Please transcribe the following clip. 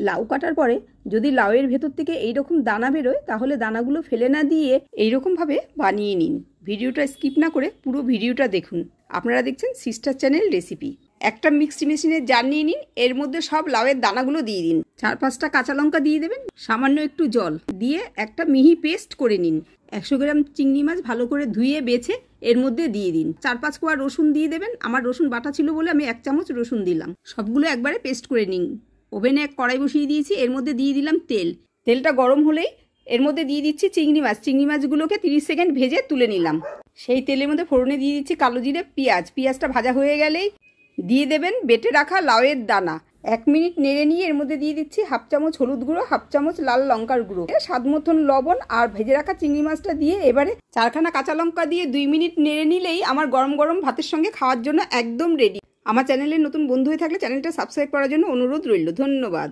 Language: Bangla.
লাউ কাটার পরে যদি লাউয়ের ভেতর থেকে এইরকম দানা বেরোয় তাহলে দানাগুলো ফেলে না দিয়ে এইরকমভাবে বানিয়ে নিন। ভিডিওটা স্কিপ না করে পুরো ভিডিওটা দেখুন। আপনারা দেখছেন সিস্টার চ্যানেল রেসিপি। একটা মিক্সি মেশিনের জার নিয়ে নিন, এর মধ্যে সব লাউয়ের দানাগুলো দিয়ে দিন। 4-5টা কাঁচা লঙ্কা দিয়ে দেবেন, সামান্য একটু জল দিয়ে একটা মিহি পেস্ট করে নিন। 100 গ্রাম চিংড়ি মাছ ভালো করে ধুয়ে বেছে এর মধ্যে দিয়ে দিন। 4-5 কোয়া রসুন দিয়ে দেবেন। আমার রসুন বাটা ছিল বলে আমি 1 চামচ রসুন দিলাম। সবগুলো একবারে পেস্ট করে নিন। ওভেনে এক কড়াই বসিয়ে দিয়েছি, এর মধ্যে দিয়ে দিলাম তেল। তেলটা গরম হলেই এর মধ্যে দিয়ে দিচ্ছি চিংড়ি মাছ। চিংড়ি মাছগুলোকে 30 সেকেন্ড ভেজে তুলে নিলাম। সেই তেলের মধ্যে ফোড়নে দিয়ে দিচ্ছি কালো জিরে, পেঁয়াজ। পেঁয়াজটা ভাজা হয়ে গেলেই দিয়ে দেবেন বেটে রাখা লাউয়ের দানা। 1 মিনিট নেড়ে নিয়ে এর মধ্যে দিয়ে দিচ্ছি 1/2 চামচ হলুদ গুঁড়ো, 1/2 চামচ লাল লঙ্কার গুঁড়ো, স্বাদ মতন লবণ আর ভেজে রাখা চিংড়ি মাছটা দিয়ে এবারে 4খানা কাঁচা লঙ্কা দিয়ে 2 মিনিট নেড়ে নিলেই আমার গরম গরম ভাতের সঙ্গে খাওয়ার জন্য একদম রেডি। আমার চ্যানেলের নতুন বন্ধু হয়ে থাকলে চ্যানেলটা সাবস্ক্রাইব করার জন্য অনুরোধ রইল। ধন্যবাদ।